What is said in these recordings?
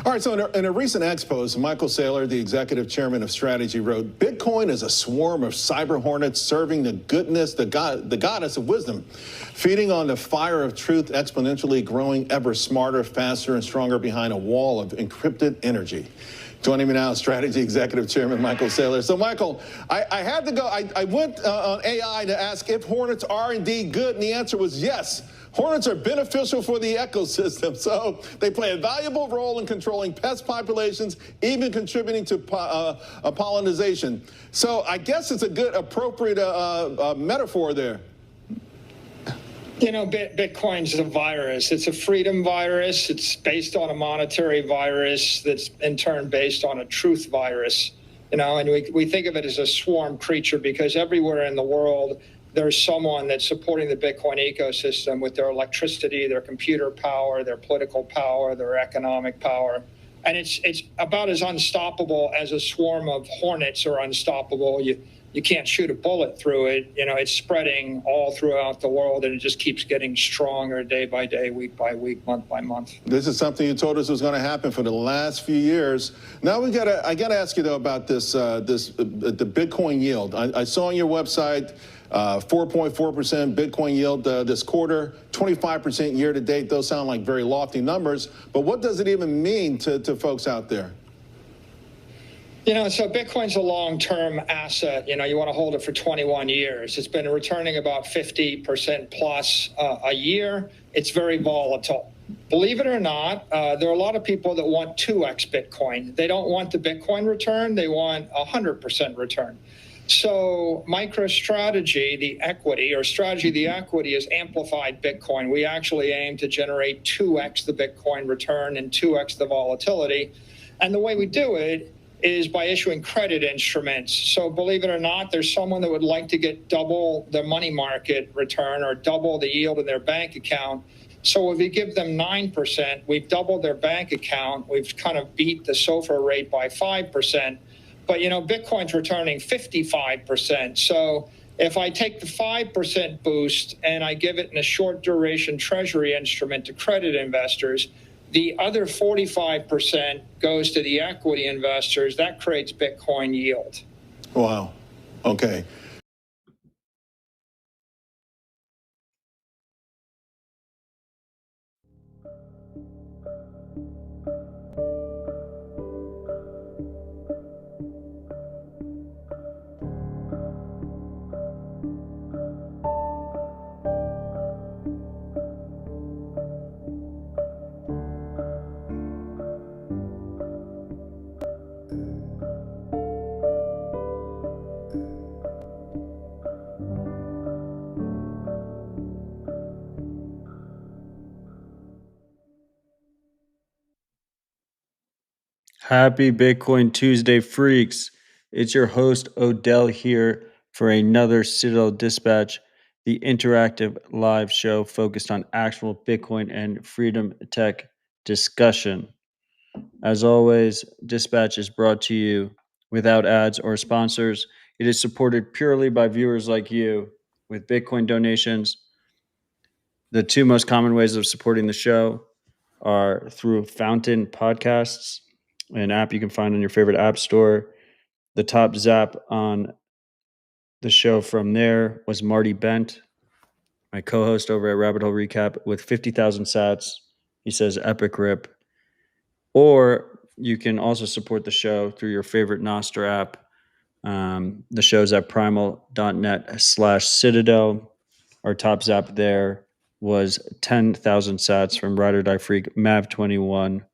All right, so in a recent X post, Michael Saylor, the executive chairman of strategy, wrote, Bitcoin is a swarm of cyber hornets serving the goddess of wisdom, feeding on the fire of truth, exponentially growing ever smarter, faster, and stronger behind a wall of encrypted energy. Joining me now, strategy executive chairman Michael Saylor. So, Michael, I had to go. I went on AI to ask if hornets are indeed good, and the answer was yes. Hornets are beneficial for the ecosystem, so they play a valuable role in controlling pest populations, even contributing to pollination. So I guess it's a good, appropriate metaphor there. You know, Bitcoin's a virus. It's a freedom virus. It's based on a monetary virus that's in turn based on a truth virus. You know, and we think of it as a swarm creature because everywhere in the world, there's someone that's supporting the Bitcoin ecosystem with their electricity, their computer power, their political power, their economic power. And it's about as unstoppable as a swarm of hornets are unstoppable. You can't shoot a bullet through it. You know, it's spreading all throughout the world, and it just keeps getting stronger day by day, week by week, month by month. This is something you told us was going to happen for the last few years. Now I gotta ask you though about the Bitcoin yield. I saw on your website 4.4% Bitcoin yield this quarter, 25% year to date. Those sound like very lofty numbers, but what does it even mean to folks out there? You know, so Bitcoin's a long-term asset. You know, you want to hold it for 21 years. It's been returning about 50% plus a year. It's very volatile. Believe it or not, there are a lot of people that want 2x Bitcoin. They don't want the Bitcoin return. They want 100% return. So MicroStrategy, the equity, or strategy, the equity, is amplified Bitcoin. We actually aim to generate 2x the Bitcoin return and 2x the volatility. And the way we do it is by issuing credit instruments. So believe it or not, there's someone that would like to get double the money market return or double the yield in their bank account. So if we give them 9%, we've doubled their bank account. We've kind of beat the SOFR rate by 5%. But, you know, Bitcoin's returning 55%. So if I take the 5% boost and I give it in a short duration treasury instrument to credit investors, the other 45% goes to the equity investors. That creates Bitcoin yield. Wow. Okay. Happy Bitcoin Tuesday, freaks. It's your host, Odell, here for another Citadel Dispatch, the interactive live show focused on actual Bitcoin and freedom tech discussion. As always, Dispatch is brought to you without ads or sponsors. It is supported purely by viewers like you with Bitcoin donations. The two most common ways of supporting the show are through Fountain Podcasts, an app you can find on your favorite app store. The top zap on the show from there was Marty Bent, my co-host over at Rabbit Hole Recap, with 50,000 sats. He says epic rip. Or you can also support the show through your favorite Nostr app. The show's at primal.net/citadel. Our top zap there was 10,000 sats from Ride or Die Freak Mav21.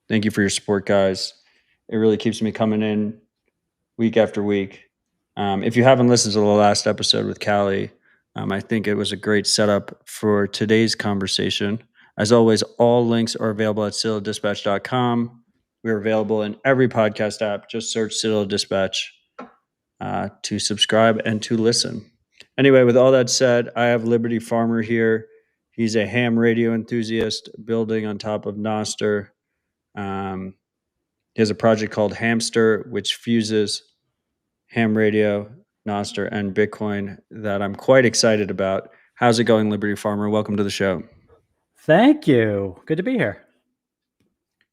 Thank you for your support, guys. It really keeps me coming in week after week. If you haven't listened to the last episode with Callie, I think it was a great setup for today's conversation. As always, all links are available at citadeldispatch.com. We're available in every podcast app. Just search Citadel Dispatch to subscribe and to listen. Anyway, with all that said, I have Liberty Farmer here. He's a ham radio enthusiast building on top of Nostr. He has a project called Hamstr, which fuses ham radio, Nostr, and Bitcoin that I'm quite excited about. How's it going, Liberty Farmer? Welcome to the show. Thank you. Good to be here.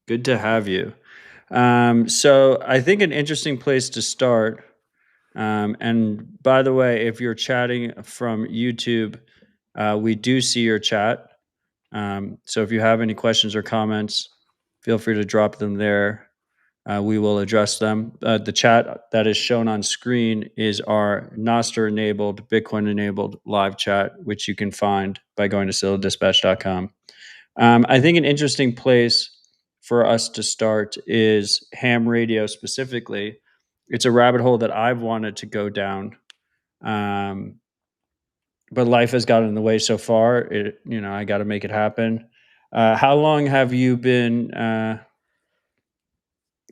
Good to have you. So I think an interesting place to start, and by the way, if you're chatting from YouTube, we do see your chat. So if you have any questions or comments, feel free to drop them there. We will address them. The chat that is shown on screen is our Nostr enabled, Bitcoin enabled live chat, which you can find by going to citadel-dispatch.com. I think an interesting place for us to start is ham radio specifically. It's a rabbit hole that I've wanted to go down, but life has gotten in the way so far. I got to make it happen. How long have you been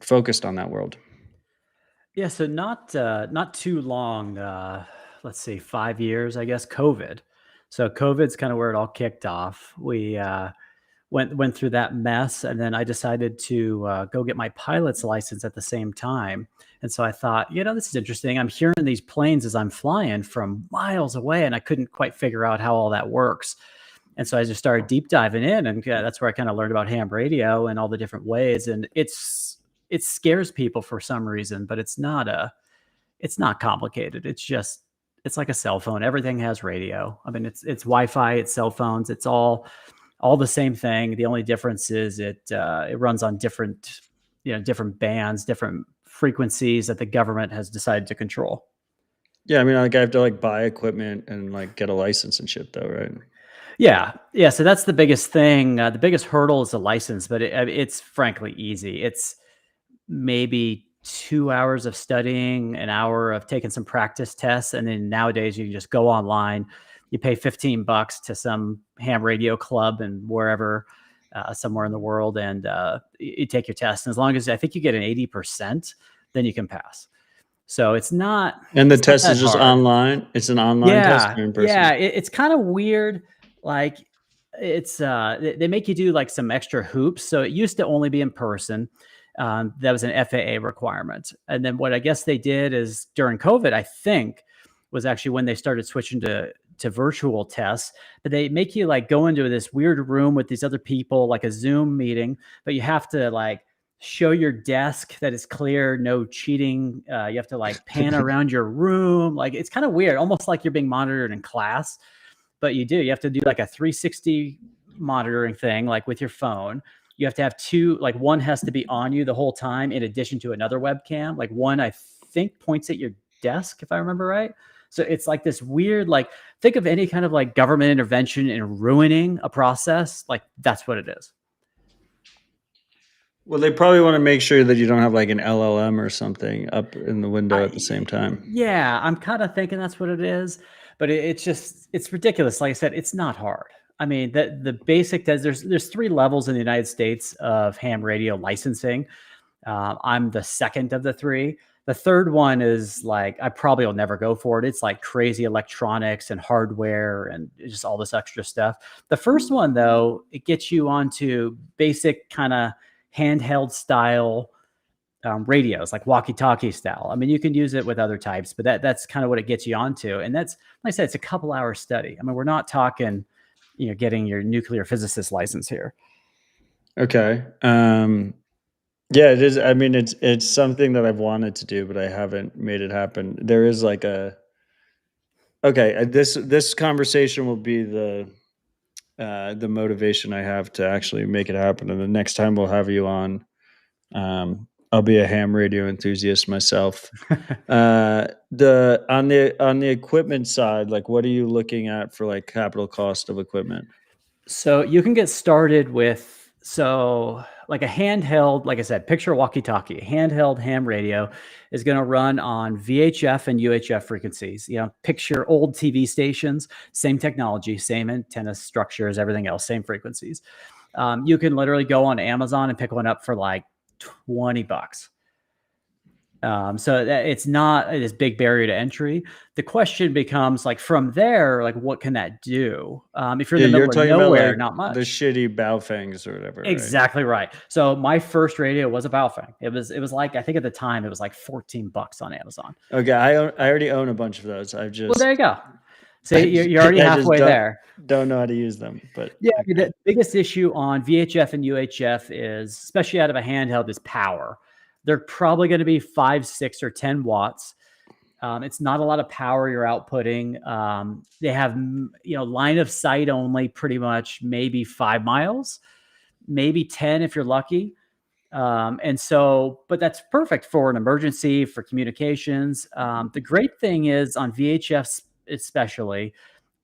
focused on that world? Yeah, so not too long. Let's see, 5 years, I guess. COVID. So COVID's kind of where it all kicked off. We went through that mess, and then I decided to go get my pilot's license at the same time. And so I thought, this is interesting. I'm hearing these planes as I'm flying from miles away, and I couldn't quite figure out how all that works. And so I just started deep diving in, and that's where I kind of learned about ham radio and all the different ways. And it scares people for some reason, but it's not complicated. It's like a cell phone. Everything has radio. I mean, it's Wi-Fi, it's cell phones, it's all the same thing. The only difference is it runs on different bands, different frequencies that the government has decided to control. Yeah, I mean, I have to buy equipment and get a license and shit, though, right? Yeah. So that's the biggest thing. The biggest hurdle is the license, but it's frankly easy. It's maybe 2 hours of studying, an hour of taking some practice tests, and then nowadays you can just go online. You pay $15 to some ham radio club and wherever, somewhere in the world, and you take your test. And as long as I think you get an 80%, then you can pass. So it's not. And the test is just online. It's an online test or in person? Yeah, it's kind of weird. It's they make you do some extra hoops. So it used to only be in person. That was an FAA requirement. And then what I guess they did is during COVID, I think, was actually when they started switching to virtual tests. But they make you go into this weird room with these other people, like a Zoom meeting, but you have to show your desk that it's clear, no cheating. You have to pan around your room. It's kind of weird, almost like you're being monitored in class. But you have to do a 360 monitoring thing, with your phone. You have to have two, one has to be on you the whole time in addition to another webcam. One, I think, points at your desk, if I remember right. So it's this weird, think of any kind of government intervention in ruining a process. That's what it is. Well, they probably want to make sure that you don't have an LLM or something up in the window at the same time. Yeah, I'm kind of thinking that's what it is. But it's ridiculous. Like I said, it's not hard. I mean, the basic there's 3 levels in the United States of ham radio licensing. I'm the second of the 3. The third one is I probably will never go for it. It's crazy electronics and hardware and just all this extra stuff. The first one, though, it gets you onto basic kind of handheld style radios, walkie-talkie style. I mean, you can use it with other types, but that's kind of what it gets you onto. And that's, like I said, it's a couple hours study. I mean, we're not talking, getting your nuclear physicist license here. Okay. Yeah, it is. I mean, it's something that I've wanted to do, but I haven't made it happen. There is this conversation will be the motivation I have to actually make it happen. And the next time we'll have you on, I'll be a ham radio enthusiast myself. On the equipment side, what are you looking at for capital cost of equipment? So you can get started with a handheld, like I said, picture a walkie-talkie. A handheld ham radio is going to run on VHF and UHF frequencies. Picture old TV stations, same technology, same antenna structures, everything else, same frequencies. You can literally go on Amazon and pick one up for $20. So that it's not this big barrier to entry. The question becomes from there, what can that do? If you're in the middle of nowhere, not much. The shitty Baofangs or whatever. Exactly right. So my first radio was a Baofeng. It was I think at the time it was $14 on Amazon. Okay, I already own a bunch of those. Well, there you go. So you're already I just halfway there. don't know how to use them, but Yeah, okay. the biggest issue on VHF and UHF is, especially out of a handheld, is power. They're probably going to be 5, 6, or 10 watts. It's not a lot of power you're outputting. They have, line of sight only, pretty much maybe 5 miles, maybe 10 if you're lucky. But that's perfect for an emergency, for communications. The great thing is on VHFs, especially,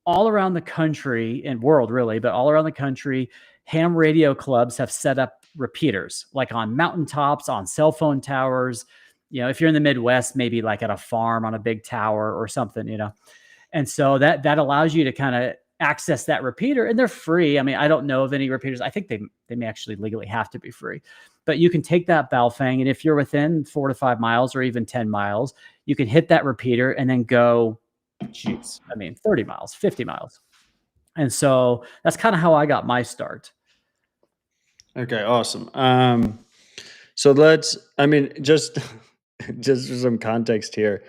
all around the country and world really, but all around the country, ham radio clubs have set up repeaters, like on mountaintops, on cell phone towers. If you're in the Midwest, maybe like at a farm on a big tower or something. And so that allows you to kind of access that repeater, and they're free. I mean, I don't know of any repeaters. I think they may actually legally have to be free, but you can take that Baofeng, and if you're within 4 to 5 miles or even 10 miles, you can hit that repeater and then go, 30 miles, 50 miles. And so that's kind of how I got my start. Okay, awesome. So just just for some context here,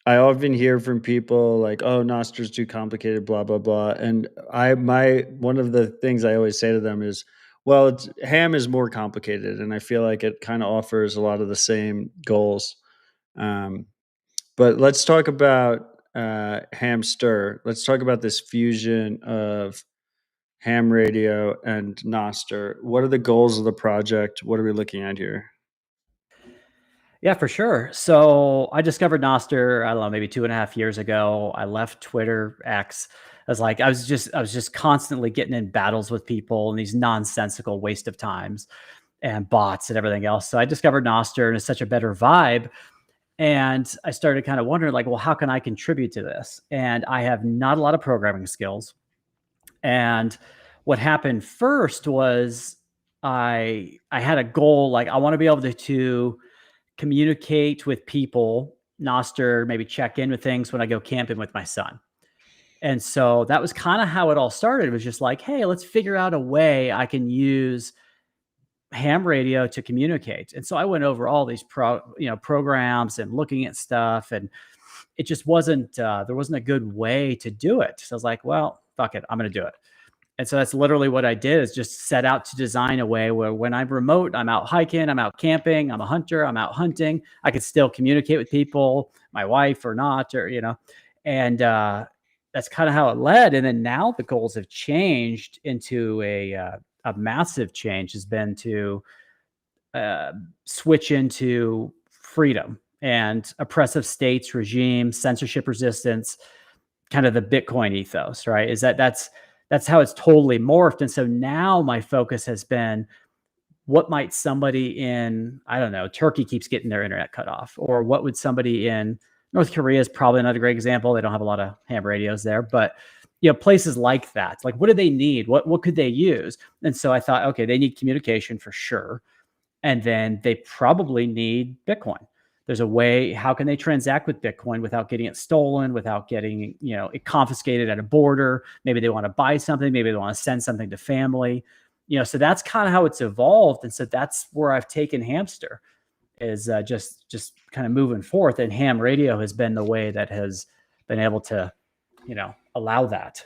I often hear from people like, "Oh, Nostr's too complicated," blah blah blah. And one of the things I always say to them is, "Well, ham is more complicated, and I feel like it kind of offers a lot of the same goals." But let's talk about Hamstr. Let's talk about this fusion of ham radio and Nostr. What are the goals of the project? What are we looking at here? Yeah, for sure. So I discovered Nostr, I don't know, maybe 2.5 years ago. I left Twitter, X. I was just constantly getting in battles with people and these nonsensical waste of times and bots and everything else. So I discovered Nostr, and it's such a better vibe. And I started kind of wondering, like, well, how can I contribute to this? And I have not a lot of programming skills. And what happened first was I had a goal, like I want to be able to communicate with people, Nostr, maybe check in with things when I go camping with my son. And so that was kind of how it all started. It was just like, hey, let's figure out a way I can use ham radio to communicate. And so I went over all these programs and looking at stuff, and it just wasn't there wasn't a good way to do it. So I was like, well, fuck it, I'm going to do it. And so that's literally what I did, is just set out to design a way where when I'm remote, I'm out hiking, I'm out camping, I'm a hunter, I'm out hunting, I could still communicate with people, my wife or not, and that's kind of how it led. And then now the goals have changed into a massive change has been to switch into freedom and oppressive states, regime, censorship resistance, kind of the Bitcoin ethos, right? That's how it's totally morphed. And so now my focus has been, what might somebody in, I don't know, Turkey keeps getting their internet cut off, or what would somebody in North Korea is probably another great example. They don't have a lot of ham radios there, but places like that, like what do they need? What could they use? And so I thought, okay, they need communication for sure. And then they probably need Bitcoin. There's a way, how can they transact with Bitcoin without getting it stolen, without getting, it confiscated at a border? Maybe they want to buy something, maybe they want to send something to family, so that's kind of how it's evolved. And so that's where I've taken Hamstr, is just kind of moving forth. And ham radio has been the way that has been able to, allow that.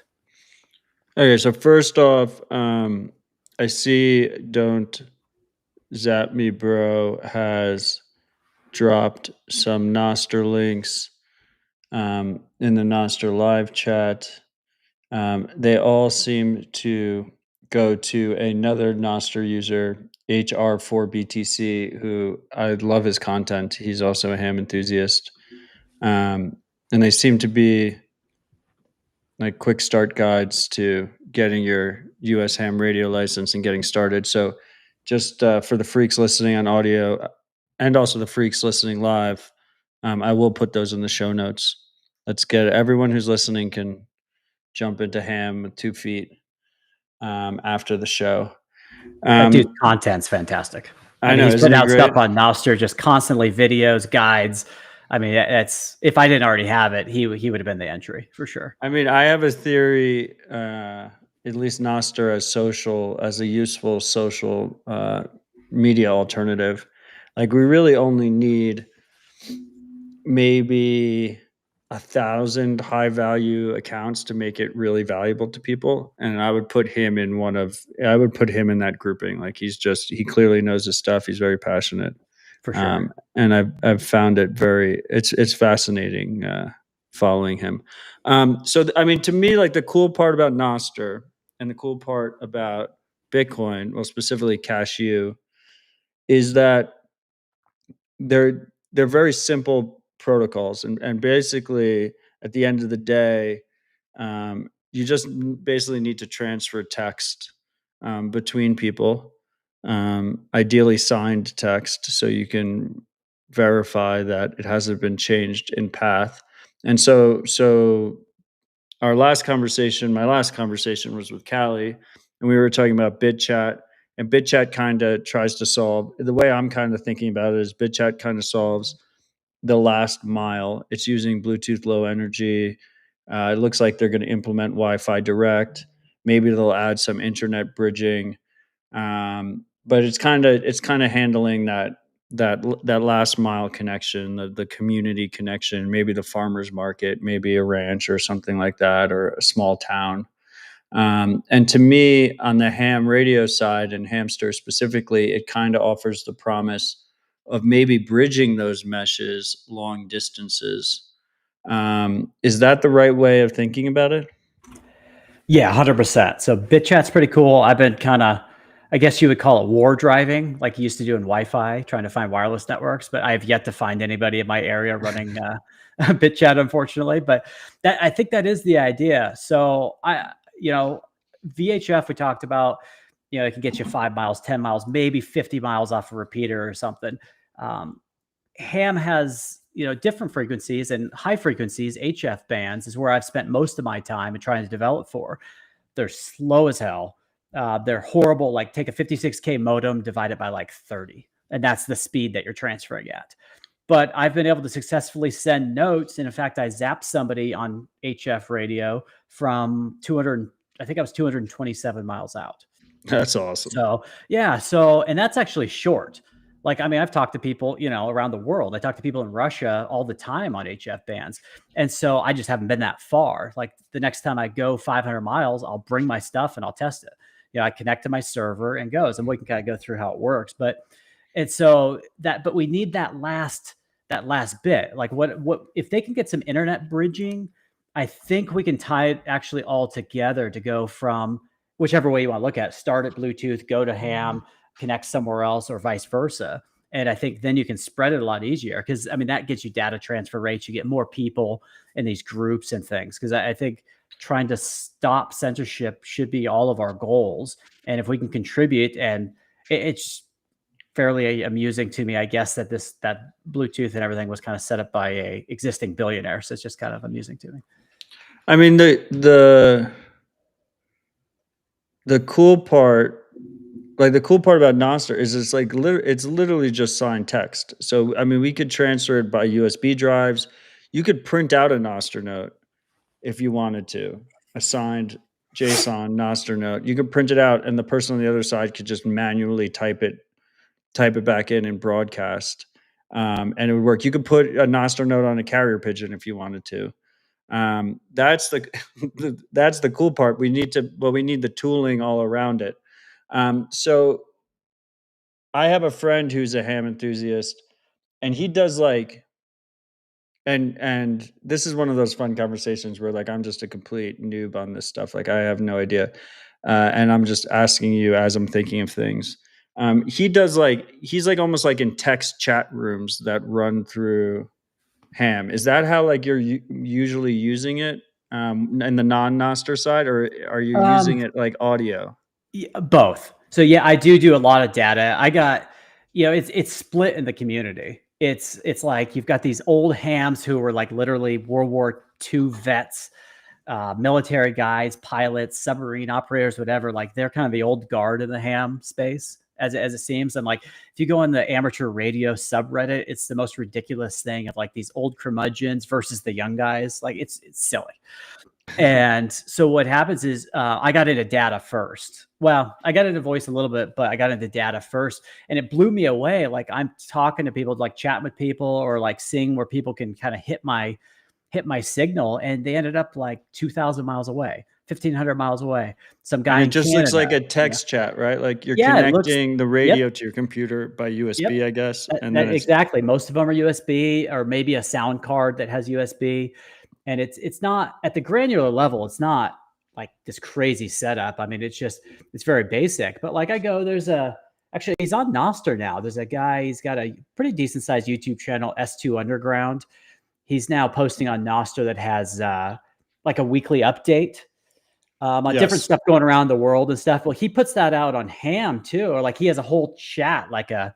Okay, so first off, I see Don't Zap Me Bro has dropped some Nostr links in the Nostr live chat. They all seem to go to another Nostr user, HR4BTC, who I love his content. He's also a ham enthusiast. And they seem to be like quick start guides to getting your US ham radio license and getting started. So just for the freaks listening on audio and also the freaks listening live, I will put those in the show notes. Let's get everyone who's listening can jump into ham with 2 feet after the show. That dude's content's fantastic. I know, he's isn't putting he out great? stuff on Nostr, just constantly videos, guides. I mean, that's, if I didn't already have it, he would have been the entry for sure. I mean, I have a theory, at least Nostr as a useful social media alternative. Like we really only need maybe 1,000 high value accounts to make it really valuable to people. And I would put him in that grouping. Like he clearly knows his stuff. He's very passionate. For sure. And I've found it it's fascinating, following him. To me, like the cool part about Nostr and the cool part about Bitcoin, well, specifically Cashew, is that they're very simple protocols, and basically at the end of the day, you just basically need to transfer text between people, ideally signed text, so you can verify that it hasn't been changed in path. And so my last conversation was with Callie, and we were talking about BitChat. And BitChat kind of tries to solve, the way I'm kind of thinking about it is BitChat kind of solves the last mile. It's using Bluetooth Low Energy. It looks like they're going to implement Wi-Fi Direct. Maybe they'll add some internet bridging, but it's kind of handling that last mile connection, the community connection, maybe the farmer's market, maybe a ranch or something like that, or a small town. And to me, on the ham radio side and Hamstr specifically, it kind of offers the promise of maybe bridging those meshes long distances. Is that the right way of thinking about it? Yeah, 100%. So BitChat's pretty cool. I've been kind of, I guess you would call it war driving, like you used to do in Wi-Fi, trying to find wireless networks. But I have yet to find anybody in my area running BitChat, unfortunately. But I think that is the idea. So VHF we talked about, it can get you 5 miles, 10 miles, maybe 50 miles off a repeater or something. Ham has different frequencies, and high frequencies, HF bands, is where I've spent most of my time and trying to develop for. They're slow as hell. They're horrible. Like take a 56K modem, divide it by like 30, and that's the speed that you're transferring at. But I've been able to successfully send notes. And in fact, I zapped somebody on HF radio from 200, I think I was 227 miles out. That's awesome. So, and that's actually short. Like, I mean, I've talked to people, around the world. I talk to people in Russia all the time on HF bands. And so I just haven't been that far. Like the next time I go 500 miles, I'll bring my stuff and I'll test it. I connect to my server and goes, and we can kind of go through how it works. But we need that last bit. Like what if they can get some internet bridging, I think we can tie it actually all together to go from whichever way you want to look at it, start at Bluetooth, go to ham, connect somewhere else, or vice versa. And I think then you can spread it a lot easier, because that gets you data transfer rates. You get more people in these groups and things. Because I think trying to stop censorship should be all of our goals. And if we can contribute, and it's fairly amusing to me, I guess, that Bluetooth and everything was kind of set up by a existing billionaire. So it's just kind of amusing to me. I mean, the cool part about Nostr is it's literally just signed text. So, we could transfer it by USB drives. You could print out a Nostr note if you wanted to, a signed JSON Nostr note. You could print it out, and the person on the other side could just manually type it back in and broadcast, and it would work. You could put a Nostr note on a carrier pigeon if you wanted to. That's the cool part. We need the tooling all around it. So I have a friend who's a ham enthusiast, and he does and this is one of those fun conversations where I'm just a complete noob on this stuff. I have no idea. And I'm just asking you as I'm thinking of things. He does he's almost in text chat rooms that run through ham. Is that how you're usually using it in the non-Nostr side, or are you using it audio? Yeah, both. So I do a lot of data. I got, it's split in the community. It's like you've got these old hams who were literally World War II vets, military guys, pilots, submarine operators, whatever. They're kind of the old guard in the ham space, as it seems. And if you go on the amateur radio subreddit, it's the most ridiculous thing of these old curmudgeons versus the young guys. It's silly. And so what happens is I got into data first. Well, I got into voice a little bit, but I got into data first, and it blew me away. I'm talking to people, chatting with people, or seeing where people can kind of hit my hit my signal, and they ended up like 2,000 miles away, 1,500 miles away. Some guy And in it just looks Canada. like a text chat, right? Like you're Yeah, it looks. connecting the Yep. radio to your computer by Yep. USB, I guess, and then That it's exactly. Most of them are USB, or maybe a sound card that has USB. And it's not at the granular level. It's not like this crazy setup. I mean, it's very basic. But like actually he's on Nostr now. There's a guy. He's got a pretty decent sized YouTube channel, S2 Underground. He's now posting on Nostr that has like a weekly update on different stuff going around the world and stuff. Well, he puts that out on Ham too, or like he has a whole chat, I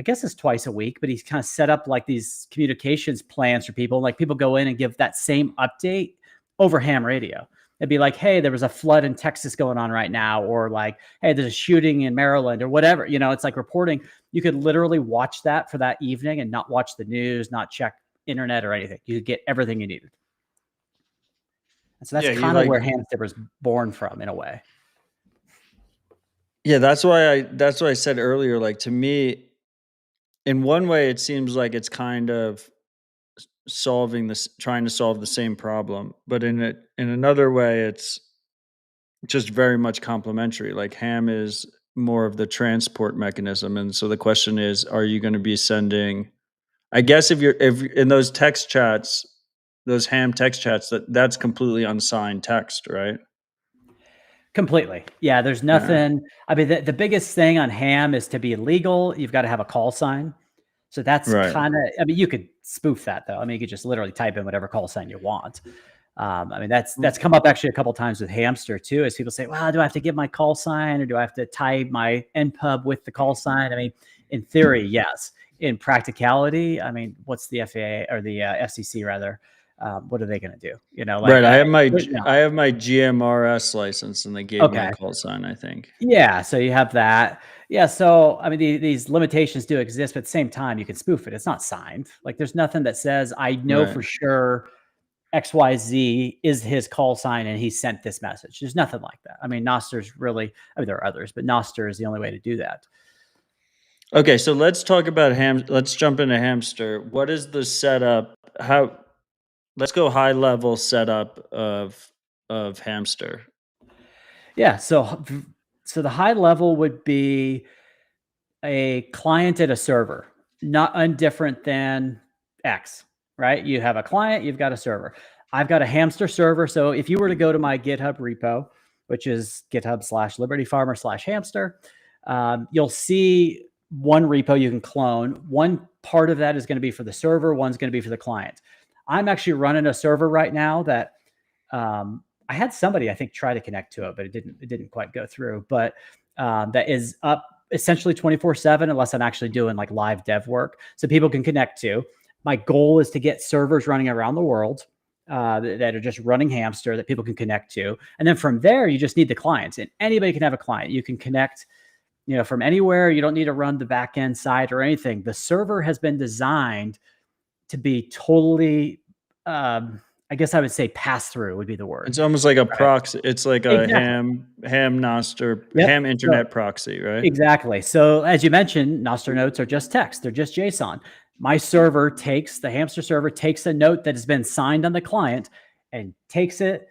guess it's twice a week, but he's kind of set up like these communications plans for people. Like people go in and give that same update over ham radio. It'd be like, hey, there was a flood in Texas going on right now, or like, hey, there's a shooting in Maryland, or whatever. It's like reporting. You could literally watch that for that evening and not watch the news, not check internet or anything. You could get everything you needed. And so that's kind of where Hamstr was born from, in a way. Yeah, that's why I said earlier, like, to me, in one way, it seems like it's kind of trying to solve the same problem, but in another way, it's just very much complementary. Like ham is more of the transport mechanism, and so the question is, are you going to be sending? I guess if in those text chats, those ham text chats, that's completely unsigned text, right? Completely. Yeah, there's nothing. I mean, the biggest thing on ham is to be legal, you've got to have a call sign. So that's kind of, I mean, you could spoof that though. I mean, you could just literally type in whatever call sign you want. I mean, that's come up actually a couple of times with Hamstr too, as people say, well, do I have to give my call sign, or do I have to tie my npub with the call sign? I mean, in theory, yes. In practicality, I mean, what's the FAA or the FCC rather? What are they going to do? Right. I have my GMRS license, and they gave me a call sign, I think. Yeah. So you have that. Yeah. So, I mean, these limitations do exist, but at the same time, you can spoof it. It's not signed. Like there's nothing that says, I know for sure XYZ is his call sign and he sent this message. There's nothing like that. I mean, Nostr's really, I mean, there are others, but Nostr is the only way to do that. Okay. So let's talk about let's jump into Hamstr. What is the setup? Let's go high level setup of Hamstr. Yeah. So the high level would be a client and a server, not undifferent than X, right? You have a client, you've got a server. I've got a Hamstr server. So if you were to go to my GitHub repo, which is github/libertyfarmer/hamstr, you'll see one repo you can clone. One part of that is going to be for the server. One's going to be for the client. I'm actually running a server right now that I had somebody, I think, try to connect to it, but it didn't quite go through. But that is up essentially 24/7, unless I'm actually doing like live dev work, so people can connect to. My goal is to get servers running around the world that are just running Hamstr that people can connect to. And then from there, you just need the clients, and anybody can have a client. You can connect, from anywhere. You don't need to run the backend side or anything. The server has been designed to be totally, I guess I would say pass through would be the word. It's almost like a proxy. It's like a ham Nostr, ham internet proxy, right? Exactly. So as you mentioned, Nostr notes are just text. They're just JSON. My server the Hamstr server takes a note that has been signed on the client and takes it,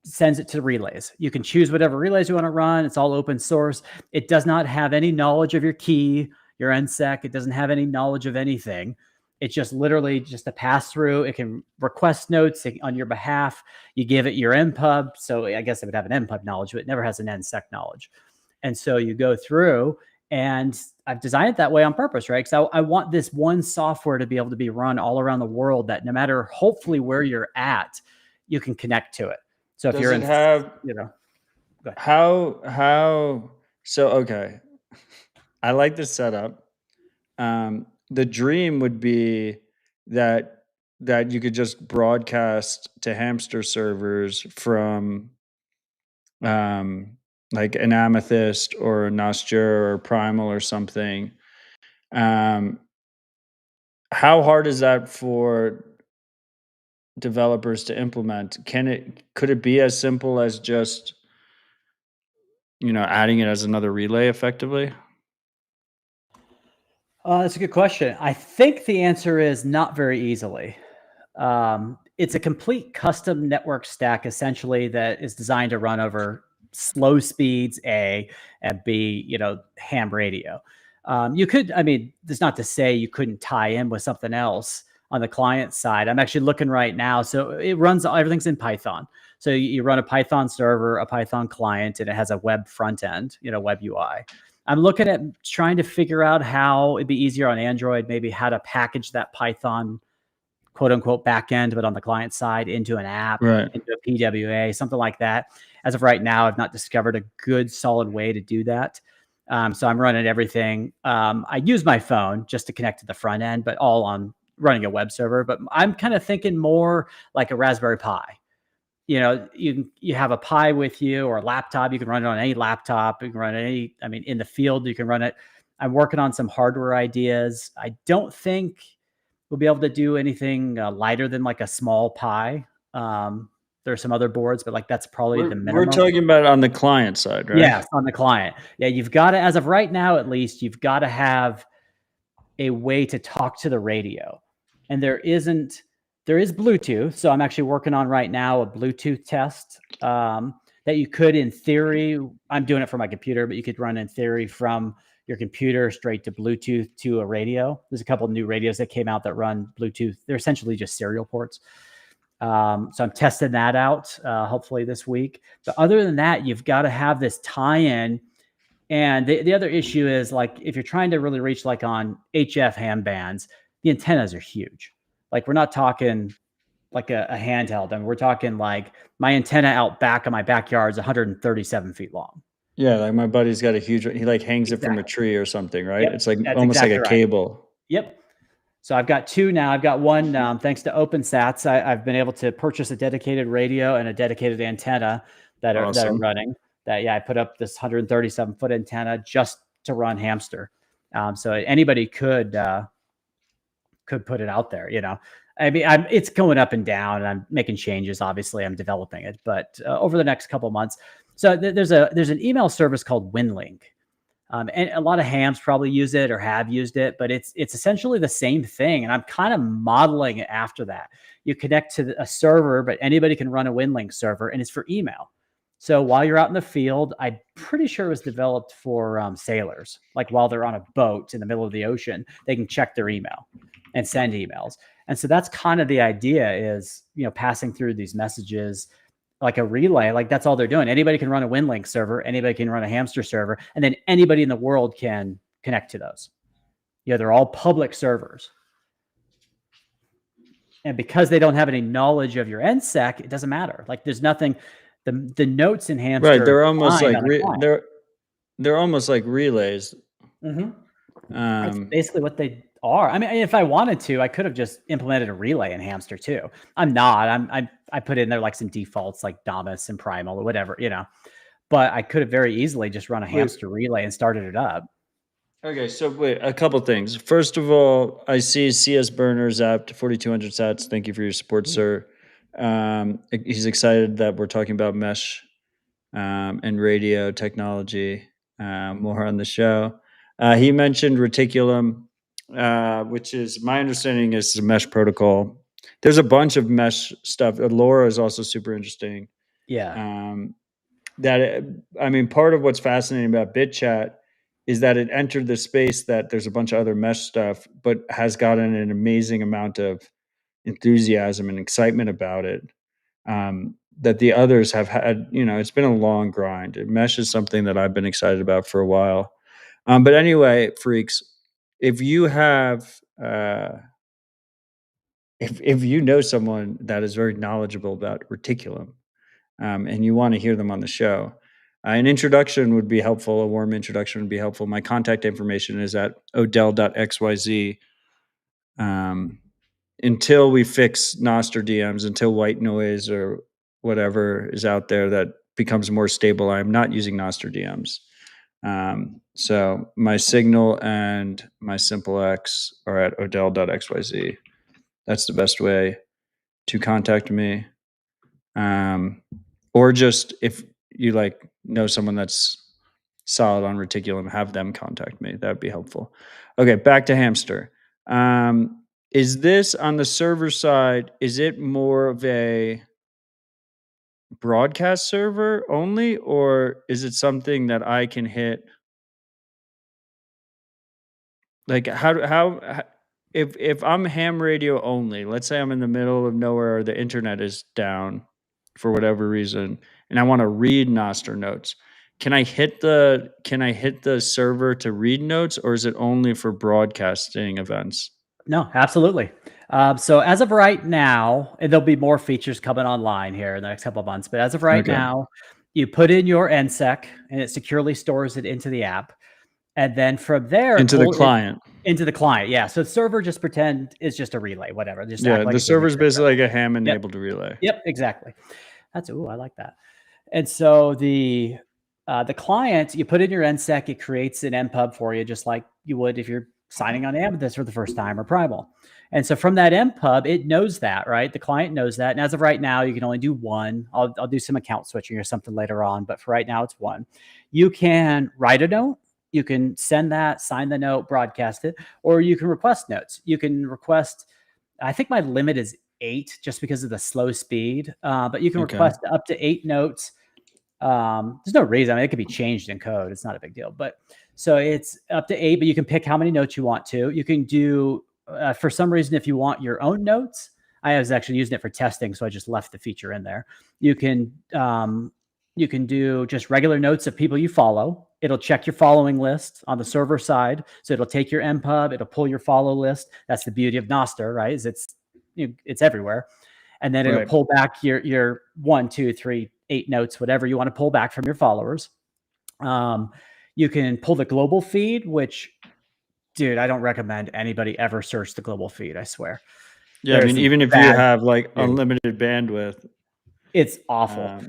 sends it to relays. You can choose whatever relays you want to run. It's all open source. It does not have any knowledge of your key, your NSEC. It doesn't have any knowledge of anything. It's just literally just a pass through. It can request notes on your behalf. You give it your npub. So I guess it would have an npub knowledge, but it never has an NSEC knowledge. And so you go through, and I've designed it that way on purpose, right? Because I want this one software to be able to be run all around the world, that no matter hopefully where you're at, you can connect to it. So if you're in, okay. I like this setup. The dream would be that you could just broadcast to Hamstr servers from like an Amethyst or a Nostr or Primal or something. How hard is that for developers to implement? Could it be as simple as just adding it as another relay effectively? That's a good question. I think the answer is not very easily. It's a complete custom network stack, essentially, that is designed to run over slow speeds, A, and B, ham radio. You could, that's not to say you couldn't tie in with something else on the client side. I'm actually looking right now. So it runs, everything's in Python. So you run a Python server, a Python client, and it has a web front end, web UI. I'm looking at trying to figure out how it'd be easier on Android, maybe how to package that Python quote unquote backend, but on the client side into an app, Right. into a PWA, something like that. As of right now, I've not discovered a good solid way to do that. So I'm running everything. I use my phone just to connect to the front end, but all on running a web server. But I'm kind of thinking more like a Raspberry Pi. You have a Pi with you or a laptop. You can run it on any laptop. You can run it in the field, you can run it. I'm working on some hardware ideas. I don't think we'll be able to do anything lighter than like a small Pi. There are some other boards, but that's probably the minimum. We're talking about on the client side, right? Yes, on the client. Yeah, you've got to, as of right now, at least, you've got to have a way to talk to the radio. And there is Bluetooth. So I'm actually working on right now a Bluetooth test that you could, in theory, I'm doing it for my computer, but you could run in theory from your computer straight to Bluetooth to a radio. There's a couple of new radios that came out that run Bluetooth. They're essentially just serial ports. So I'm testing that out, hopefully this week. But other than that, you've got to have this tie-in. And the other issue is, if you're trying to really reach on HF ham bands, the antennas are huge. We're not talking like a handheld. We're talking my antenna out back of my backyard is 137 feet long. Yeah, my buddy's got a huge one. He hangs it from a tree or something, right? Yep, it's almost like a cable. Yep. So I've got two now. I've got one, thanks to OpenSats, I've been able to purchase a dedicated radio and a dedicated antenna that are running. I put up this 137-foot antenna just to run Hamstr. So anybody could put it out there. It's going up and down, and I'm making changes. Obviously, I'm developing it, but over the next couple of months. So there's an email service called WinLink. And a lot of hams probably use it or have used it, but it's essentially the same thing. And I'm kind of modeling it after that. You connect to a server, but anybody can run a WinLink server, and it's for email. So while you're out in the field, I'm pretty sure it was developed for sailors. While they're on a boat in the middle of the ocean, they can check their email and send emails. And so that's kind of the idea is, passing through these messages like a relay. That's all they're doing. Anybody can run a WinLink server. Anybody can run a Hamstr server. And then anybody in the world can connect to those. They're all public servers. And because they don't have any knowledge of your NSEC, it doesn't matter. There's nothing, the notes in Hamstr. Right. They're almost they're almost like relays. Mm-hmm. That's basically what they are. If I wanted to, I could have just implemented a relay in Hamstr too. I'm not. I put in there some defaults like Damus and Primal or whatever, But I could have very easily just run a Hamstr relay and started it up. Okay, so wait, a couple things. First of all, I see CS Burner Zaps to 4,200 sats. Thank you for your support, sir. He's excited that we're talking about mesh and radio technology more on the show. He mentioned Reticulum, which is, my understanding, is a mesh protocol. There's a bunch of mesh stuff. LoRa is also super interesting. Yeah. Part of what's fascinating about BitChat is that it entered the space that there's a bunch of other mesh stuff, but has gotten an amazing amount of enthusiasm and excitement about it. That the others have had, it's been a long grind. Mesh is something that I've been excited about for a while. But anyway, freaks, if you have, if you know someone that is very knowledgeable about Reticulum, and you want to hear them on the show, an introduction would be helpful. A warm introduction would be helpful. My contact information is at odell.xyz. Until we fix Nostr DMs, until white noise or whatever is out there that becomes more stable, I'm not using Nostr DMs. So my Signal and my SimpleX are at odell.xyz. That's the best way to contact me. Or just if you know someone that's solid on Reticulum, have them contact me. That would be helpful. Okay, back to Hamstr. Is this on the server side? Is it more of a broadcast server only, or is it something that I can hit? Like if I'm ham radio only, let's say I'm in the middle of nowhere or the internet is down for whatever reason, and I want to read Nostr notes. Can I hit the server to read notes, or is it only for broadcasting events? No, absolutely. So as of right now, and there'll be more features coming online here in the next couple of months, but as of right Okay. now, you put in your NSEC and it securely stores it into the app. And then from there, Into the client. into the client. Yeah. So the server just pretend is just a relay, whatever. Just Yeah, act like the it's a server's return basically terminal. like a ham Yep. enabled relay. Yep. Exactly. I like that. And so the client, you put in your NSEC, it creates an MPub for you, just like you would if you're signing on Amethyst for the first time or Primal. And so from that MPub, it knows that, right? The client knows that. And as of right now, you can only do one. I'll do some account switching or something later on, but for right now, it's one. You can write a note. You can send that, sign the note, broadcast it, or you can request notes. You can request, I think my limit is 8 just because of the slow speed, but you can Okay. request up to 8 notes. There's no reason. I mean, it could be changed in code. It's not a big deal. But so it's up to 8, but you can pick how many notes you want to. You can do, for some reason, if you want your own notes, I was actually using it for testing, so I just left the feature in there. You can do just regular notes of people you follow. It'll check your following list on the server side. So it'll take your MPub, it'll pull your follow list. That's the beauty of Nostr, right? Is it's everywhere. And then it'll pull back your 1, 2, 3, 8 notes, whatever you want to pull back from your followers. You can pull the global feed, which, dude, I don't recommend anybody ever search the global feed. I swear. Yeah, I mean, even if you have like unlimited bandwidth, it's awful.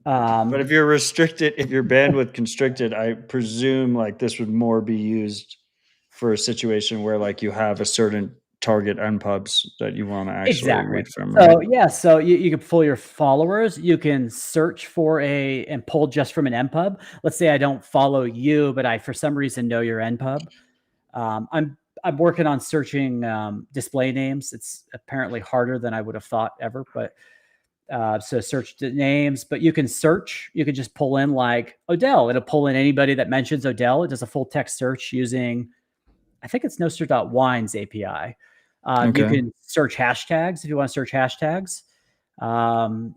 But if you're bandwidth constricted, I presume like this would more be used for a situation where like you have a certain target MPubs that you want to actually read from. Right? So yeah, so you can pull your followers. You can search for and pull just from an MPub. Let's say I don't follow you, but I for some reason know your MPub. I'm working on searching display names. It's apparently harder than I would have thought ever, but so search the names. But you can search. You can just pull in like Odell. It'll pull in anybody that mentions Odell. It does a full text search using, I think it's Nostr.wine's API. You can search hashtags if you want to search hashtags.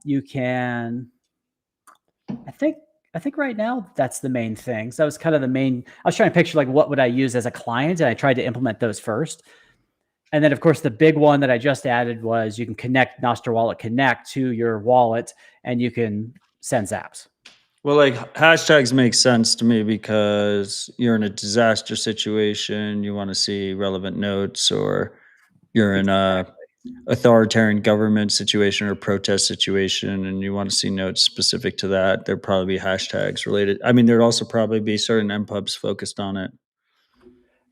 You can, I think right now that's the main thing. So that was kind of the main, I was trying to picture like what would I use as a client, and I tried to implement those first. And then of course the big one that I just added was you can connect Nostr Wallet Connect to your wallet and you can send zaps. Well, like hashtags make sense to me because you're in a disaster situation, you want to see relevant notes, or you're in a authoritarian government situation or protest situation and you want to see notes specific to that. There'd probably be hashtags related. I mean, there'd also probably be certain MPubs focused on it.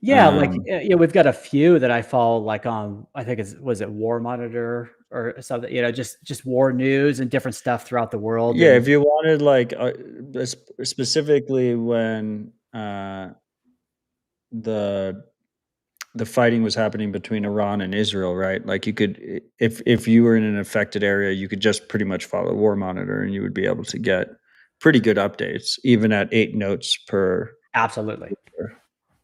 Yeah, like we've got a few that I follow, like on I think was it War Monitor or something, just war news and different stuff throughout the world. Yeah, if you wanted like specifically when the fighting was happening between Iran and Israel, right? Like you could, if you were in an affected area, you could just pretty much follow War Monitor and you would be able to get pretty good updates, even at 8 notes per. Absolutely.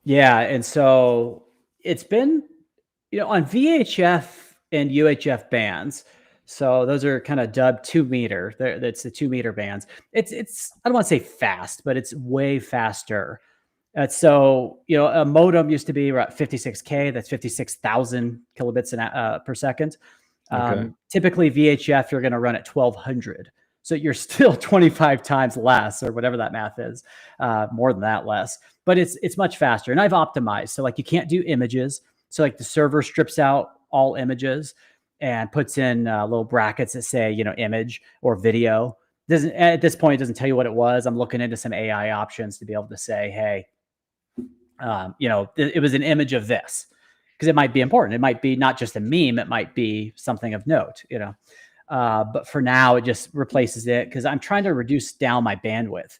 Yeah. And so it's been, on VHF and UHF bands. So those are kind of dubbed 2 meter. That's the 2 meter bands. It's I don't want to say fast, but it's way faster. So, a modem used to be about 56K. That's 56,000 kilobits per second. Typically VHF, you're going to run at 1200. So you're still 25 times less, or whatever that math is, more than that less, but it's much faster. And I've optimized. So like you can't do images. So like the server strips out all images and puts in little brackets that say, image or video. At this point, it doesn't tell you what it was. I'm looking into some AI options to be able to say, hey, it was an image of this, because it might be important. It might be not just a meme. It might be something of note, but for now it just replaces it because I'm trying to reduce down my bandwidth.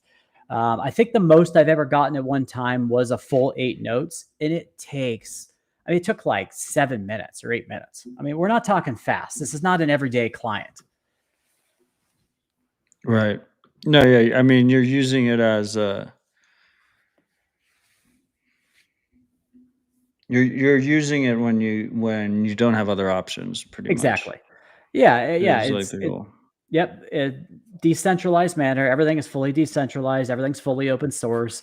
I think the most I've ever gotten at one time was a full 8 notes, and it takes I mean, it took like 7 minutes or 8 minutes. I mean, we're not talking fast. This is not an everyday client. Right. No, yeah. I mean, you're using it as you're using it when you don't have other options, pretty much. Exactly. Yeah, yeah. Is like the goal. Yep. Decentralized manner. Everything is fully decentralized. Everything's fully open source.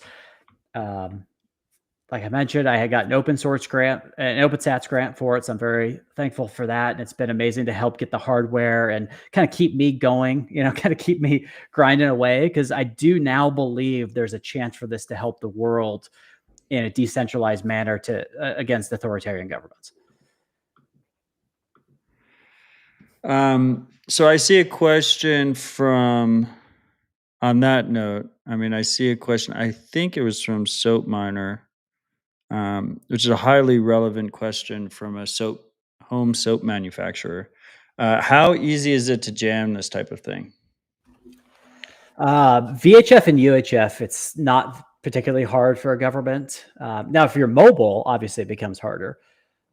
Like I mentioned, I had got an open source grant, an OpenSats grant for it. So I'm very thankful for that. And it's been amazing to help get the hardware and kind of keep me going, kind of keep me grinding away. Because I do now believe there's a chance for this to help the world in a decentralized manner against authoritarian governments. So I see a question on that note. I mean, I see a question. I think it was from Soap Miner, which is a highly relevant question from a home soap manufacturer. How easy is it to jam this type of thing? VHF and UHF, it's not particularly hard for a government. Now, if you're mobile, obviously it becomes harder.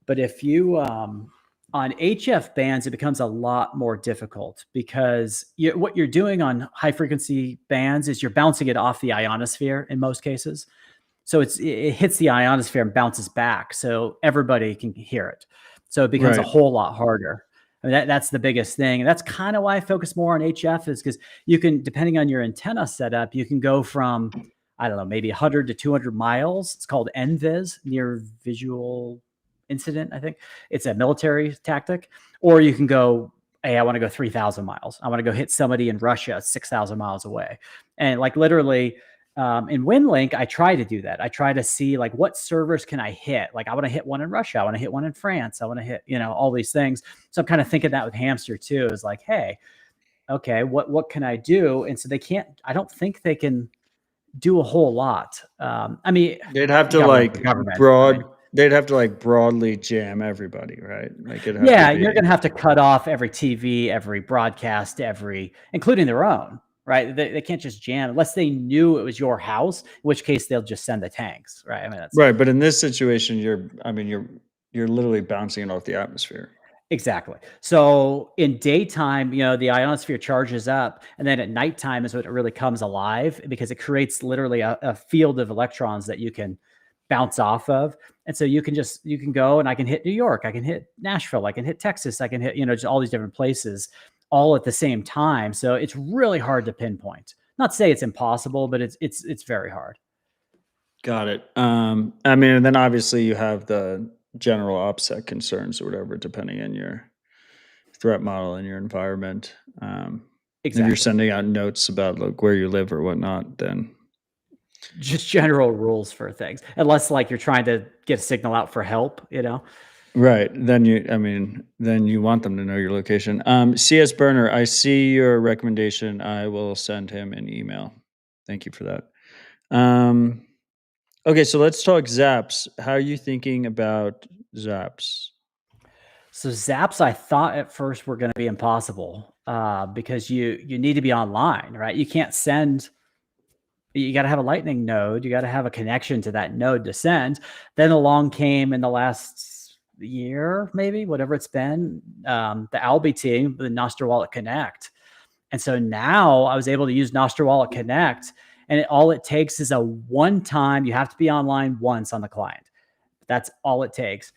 But if you on HF bands, it becomes a lot more difficult because what you're doing on high frequency bands is you're bouncing it off the ionosphere in most cases. So it hits the ionosphere and bounces back, so everybody can hear it. So it becomes a whole lot harder. I mean, that's the biggest thing. And that's kind of why I focus more on HF, is because you can, depending on your antenna setup, you can go from, I don't know, maybe 100 to 200 miles. It's called NVIS, near visual incident, I think. It's a military tactic. Or you can go, hey, I want to go 3,000 miles. I want to go hit somebody in Russia 6,000 miles away. And like literally in WinLink, I try to do that. I try to see like what servers can I hit? Like I want to hit one in Russia. I want to hit one in France. I want to hit, all these things. So I'm kind of thinking that with Hamstr too, is like, hey, okay, what can I do? And so I don't think they can do a whole lot. I mean, they'd have to they'd have to like broadly jam everybody, right? Like you're going to have to cut off every TV, every broadcast, including their own. Right, they can't just jam unless they knew it was your house. In which case, they'll just send the tanks. Right, I mean that's right. But in this situation, you're literally bouncing it off the atmosphere. Exactly. So in daytime, the ionosphere charges up, and then at nighttime is when it really comes alive because it creates literally a field of electrons that you can bounce off of. And so you can go and I can hit New York, I can hit Nashville, I can hit Texas, I can hit just all these different places all at the same time. So it's really hard to pinpoint. Not to say it's impossible, but it's very hard. Got it. I mean, and then obviously you have the general OPSEC concerns or whatever, depending on your threat model and your environment. Exactly. If you're sending out notes about like where you live or whatnot, then just general rules for things, unless like you're trying to get a signal out for help, Right. Then you want them to know your location. CS Burner, I see your recommendation. I will send him an email. Thank you for that. Okay, so let's talk Zaps. How are you thinking about Zaps? So Zaps, I thought at first were going to be impossible because you need to be online, right? You can't send. You got to have a Lightning node. You got to have a connection to that node to send. Then along came in the last year, maybe whatever it's been, the Alby team, the Nostr Wallet Connect. And so now I was able to use Nostr Wallet Connect, and all it takes is a one-time, you have to be online once on the client. That's all it takes.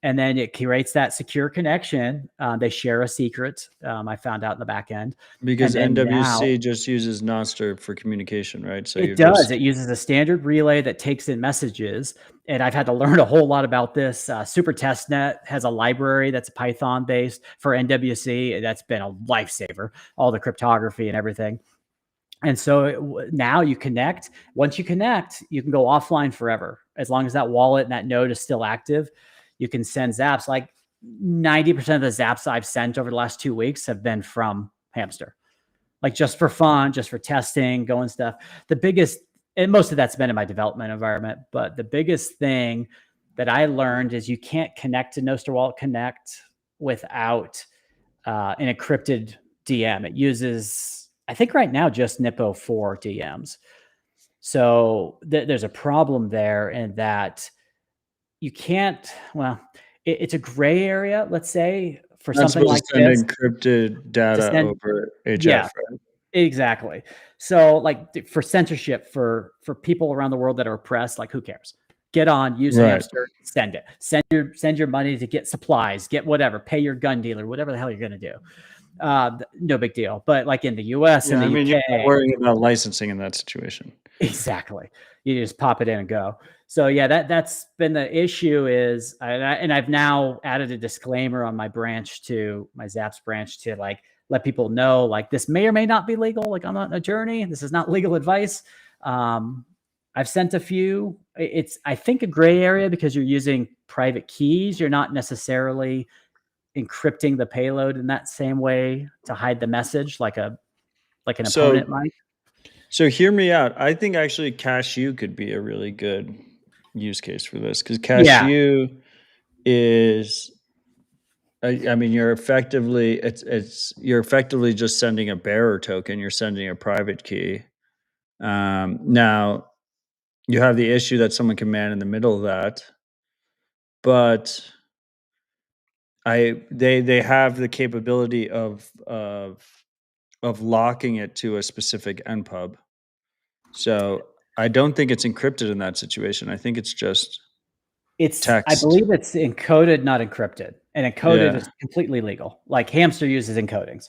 And then it creates that secure connection. They share a secret. I found out in the back end. Because NWC just uses Nostr for communication, right? So it does. It uses a standard relay that takes in messages. And I've had to learn a whole lot about this. Super Testnet has a library that's Python based for NWC. That's been a lifesaver, all the cryptography and everything. And so now you connect. Once you connect, you can go offline forever. As long as that wallet and that node is still active, you can send Zaps. Like 90% of the Zaps I've sent over the last 2 weeks have been from Hamstr. Like just for fun, just for testing, going stuff. The biggest, and most of that's been in my development environment, but the biggest thing that I learned is you can't connect to Nostr Wallet Connect without an encrypted DM. It uses, I think right now, just NIPO 4 DMs. So there's a problem there in that you can't. Well, it's a gray area. Let's say for Not something supposed like to send this encrypted to data send. over Yeah, HF, right? exactly. So like for censorship for people around the world that are oppressed, like who cares? Get on, use Right. Hamstr, send it. Send your money to get supplies, get whatever, pay your gun dealer, whatever the hell you're gonna do. No big deal. But like in the US and Yeah, I the mean, you're not UK, worrying about licensing in that situation. exactly. You just pop it in and go. So yeah, that's been the issue is, and I've now added a disclaimer on my branch to my Zaps branch to like let people know like this may or may not be legal. Like I'm not in a journey. This is not legal advice. Um, I've sent a few. It's I think a gray area because you're using private keys. You're not necessarily encrypting the payload in that same way to hide the message like an So, opponent might. so hear me out. I think actually Cashew could be a really good use case for this because Yeah. Cashew is, I mean, you're effectively just sending a bearer token. You're sending a private key. Now you have the issue that someone can man in the middle of that, but they have the capability of locking it to a specific npub. So I don't think it's encrypted in that situation. I think it's just I text. believe it's encoded, not encrypted, and encoded Yeah. is completely legal. Like Hamstr uses encodings.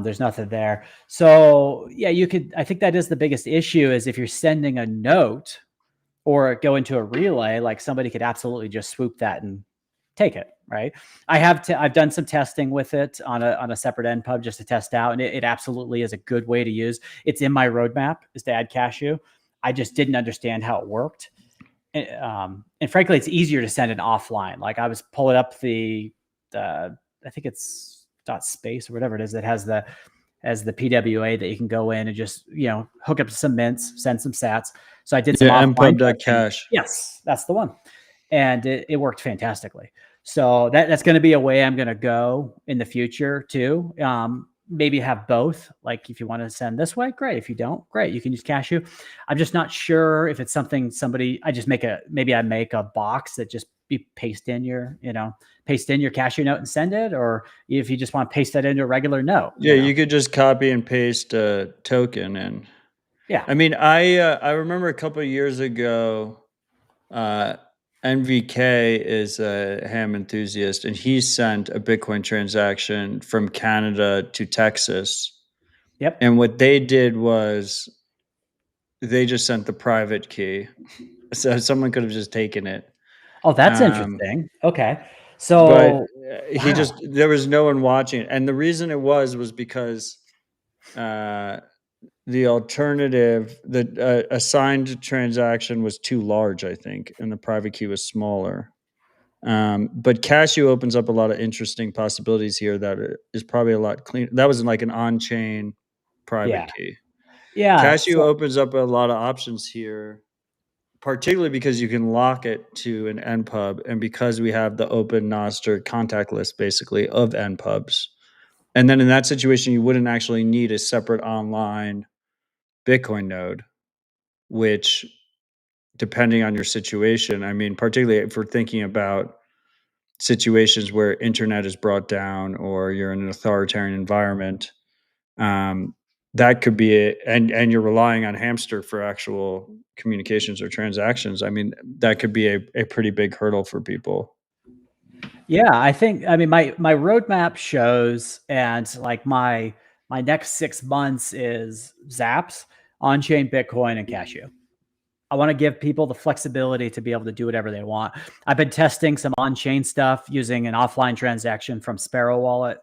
There's nothing there. So yeah, I think that is the biggest issue is if you're sending a note or go into a relay, like somebody could absolutely just swoop that and take it. Right. I've done some testing with it on a separate npub just to test out, and it absolutely is a good way to use. It's in my roadmap is to add Cashew. I just didn't understand how it worked. And frankly, it's easier to send it offline. Like I was pulling up I think it's .space or whatever it is that has the PWA that you can go in and just hook up to some mints, send some sats. So I did some Yeah, offline testing. npub.cache. Yes, that's the one, and it worked fantastically. So that's going to be a way I'm going to go in the future too. Maybe have both. Like if you want to send this way, great. If you don't, great. You can use Cashew. I'm just not sure if it's something I just make I make a box that just paste in your Cashew note and send it, or if you just want to paste that into a regular note. Yeah, you could just copy and paste a token and Yeah. I mean, I remember a couple of years ago, uh, NVK is a ham enthusiast, and he sent a Bitcoin transaction from Canada to Texas. Yep. And what they did was they just sent the private key, so someone could have just taken it. Oh, that's Um, interesting. Okay. but So wow. there was no one watching it, and the reason it was because the alternative, the assigned transaction was too large, I think, and the private key was smaller. But Cashew opens up a lot of interesting possibilities here that is probably a lot cleaner. That was like an on-chain Yeah. private key. Yeah. Cashew opens up a lot of options here, particularly because you can lock it to an npub, and because we have the open Nostr contact list, basically, of npubs. And then in that situation, you wouldn't actually need a separate online Bitcoin node, which, depending on your situation, I mean, particularly if we're thinking about situations where internet is brought down or you're in an authoritarian environment, that could be and you're relying on Hamstr for actual communications or transactions. I mean, that could be a pretty big hurdle for people. Yeah, I mean my roadmap shows, and like my next 6 months is Zaps, on-chain Bitcoin, and Cashew. I want to give people the flexibility to be able to do whatever they want. I've been testing some on-chain stuff using an offline transaction from Sparrow Wallet.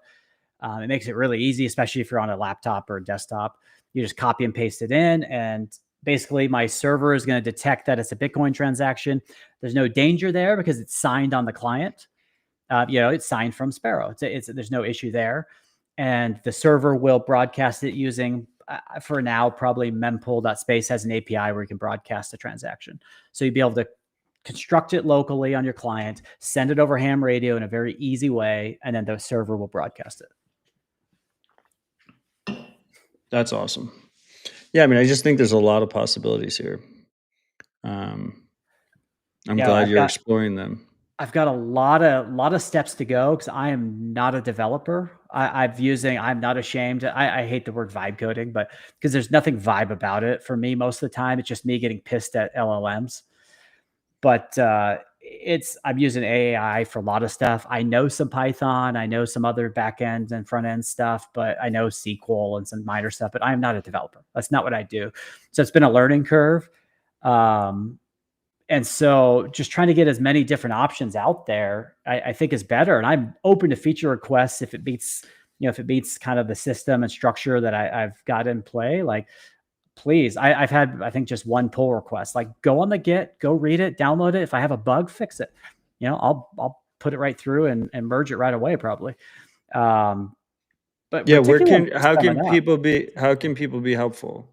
It makes it really easy, especially if you're on a laptop or a desktop. You just copy and paste it in, and basically my server is going to detect that it's a Bitcoin transaction. There's no danger there because it's signed on the client. It's signed from Sparrow. There's no issue there, and the server will broadcast it using, for now, probably mempool.space has an API where you can broadcast a transaction. So you'd be able to construct it locally on your client, send it over ham radio in a very easy way, and then the server will broadcast it. That's awesome. Yeah, I mean, I just think there's a lot of possibilities here. I'm You know, glad you're exploring them. I've got a lot of steps to go because I am not a developer. I'm not ashamed. I hate the word vibe coding, but because there's nothing vibe about it for me most of the time. It's just me getting pissed at LLMs. But I'm using AI for a lot of stuff. I know some Python, I know some other back end and front end stuff, but I know SQL and some minor stuff, but I'm not a developer. That's not what I do. So it's been a learning curve. And so just trying to get as many different options out there, I think is better. And I'm open to feature requests if it beats, if it beats kind of the system and structure that I've got in play. Like, please, I've had, I think, just one pull request. Like, go on the Git, go read it, download it. If I have a bug, fix it. I'll put it right through and merge it right away, probably. But yeah, how can people be helpful?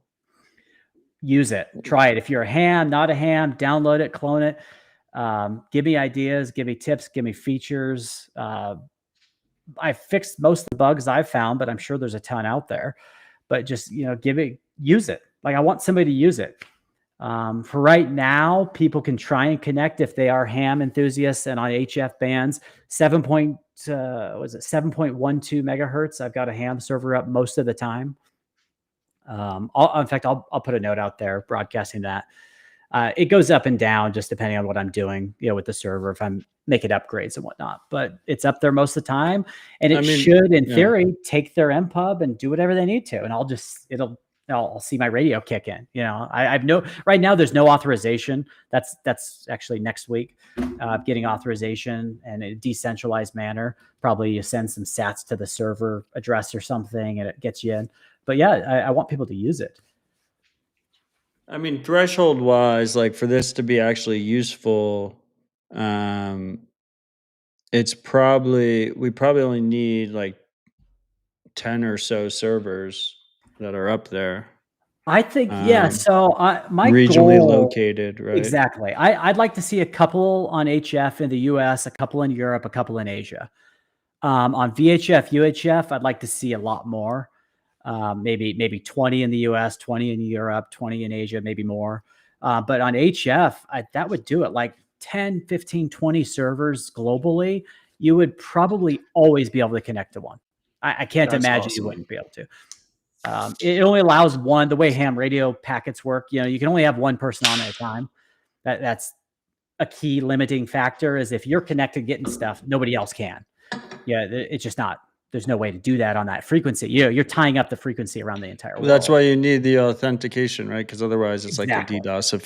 Use it. Try it. If you're a ham, not a ham, download it, clone it. Give me ideas, give me tips, give me features. I fixed most of the bugs I've found, but I'm sure there's a ton out there. But just, use it. Like, I want somebody to use it. For right now, people can try and connect if they are ham enthusiasts and on HF bands. 7.12 megahertz. I've got a ham server up most of the time. In fact, I'll put a note out there broadcasting that. It goes up and down just depending on what I'm doing, with the server, if I'm making upgrades and whatnot. But it's up there most of the time, and it should, in theory, take their MPub and do whatever they need to, and I'll see my radio kick in. Right now there's no authorization. That's actually next week, getting authorization in a decentralized manner. Probably you send some sats to the server address or something, and it gets you in. But yeah, I want people to use it. I mean, threshold wise, like for this to be actually useful, we probably only need like 10 or so servers that are up there. I think, so my regionally goal, located, right? Exactly. I'd like to see a couple on HF in the US, a couple in Europe, a couple in Asia. On VHF, UHF, I'd like to see a lot more. Maybe 20 in the US, 20 in Europe, 20 in Asia, maybe more. But on HF, that would do it. Like 10, 15, 20 servers globally, you would probably always be able to connect to one. I can't imagine you wouldn't be able to. It only allows one, the way ham radio packets work, you can only have one person on at a time. That's a key limiting factor, is if you're connected getting stuff, nobody else can. Yeah, it's just not. There's no way to do that on that frequency. You're tying up the frequency around the entire world. That's why you need the authentication, right? Because otherwise it's like the DDoS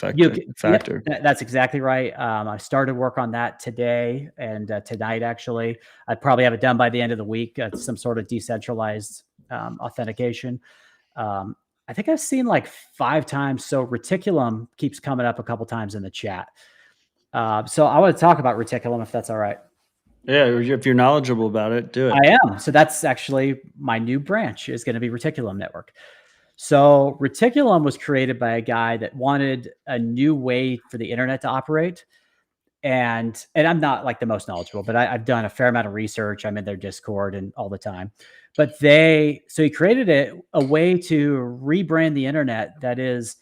factor. Yep, that's exactly right. I started work on that today and tonight, actually. I'd probably have it done by the end of the week, some sort of decentralized authentication. I think I've seen like 5 times. So Reticulum keeps coming up a couple times in the chat. So I want to talk about Reticulum, if that's all right. Yeah, if you're knowledgeable about it, do it. I am. So that's actually my new branch, is going to be Reticulum Network. So Reticulum was created by a guy that wanted a new way for the internet to operate. And I'm not like the most knowledgeable, but I've done a fair amount of research. I'm in their Discord and all the time. But so he created a way to rebrand the internet that is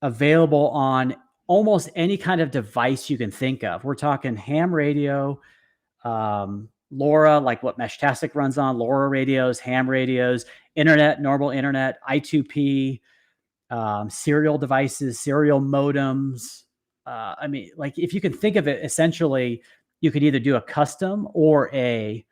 available on almost any kind of device you can think of. We're talking ham radio, LoRa, like what Meshtastic runs on, LoRa radios, ham radios, internet, normal internet, I2P, serial devices, serial modems. Like if you can think of it, essentially, you could either do a custom or there's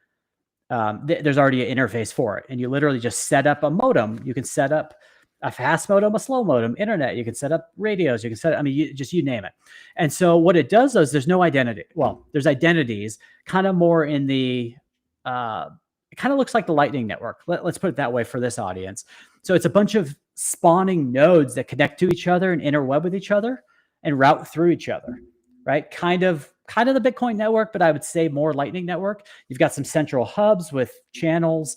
already an interface for it. And you literally just set up a modem. You can set up a fast modem, a slow modem, internet. You can set up radios. You can set, you name it. And so what it does is there's no identity. Well, there's identities kind of more in the, it kind of looks like the Lightning Network. Let's put it that way for this audience. So it's a bunch of spawning nodes that connect to each other and interweb with each other and route through each other, right? Kind of the Bitcoin network, but I would say more Lightning Network. You've got some central hubs with channels.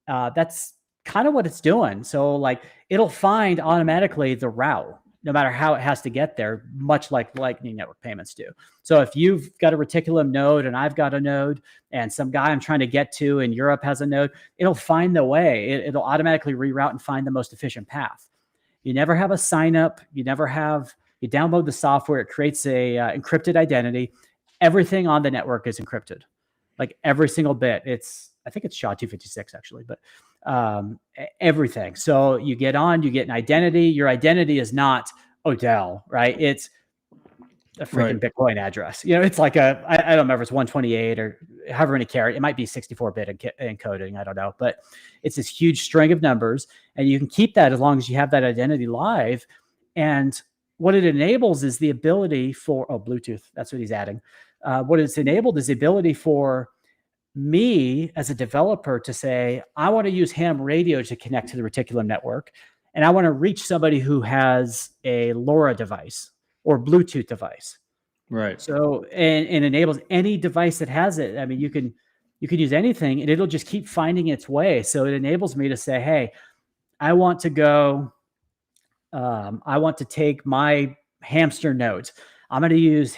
That's kind of what it's doing. So like it'll find automatically the route, no matter how it has to get there, much like Lightning Network payments do. So if you've got a Reticulum node and I've got a node and some guy I'm trying to get to in Europe has a node, it'll find the way. It'll automatically reroute and find the most efficient path. You never have a sign up. You never have, You download the software, it creates a encrypted identity. Everything on the network is encrypted, like every single bit. I think it's SHA-256 actually, but everything. So you get on, you get an identity. Your identity is not Odell, right? It's a freaking Bitcoin address. It's like I don't remember, it's 128 or however many characters. It might be 64-bit encoding. I don't know, but it's this huge string of numbers, and you can keep that as long as you have that identity live. And what it enables is the ability for Bluetooth. That's what he's adding. What it's enabled is the ability for me as a developer to say, I want to use ham radio to connect to the Reticulum network, and I want to reach somebody who has a LoRa device or Bluetooth device. Right. So, and enables any device that has it. I mean, you can use anything and it'll just keep finding its way. So it enables me to say, hey, I want to take my Hamstr nodes. I'm going to use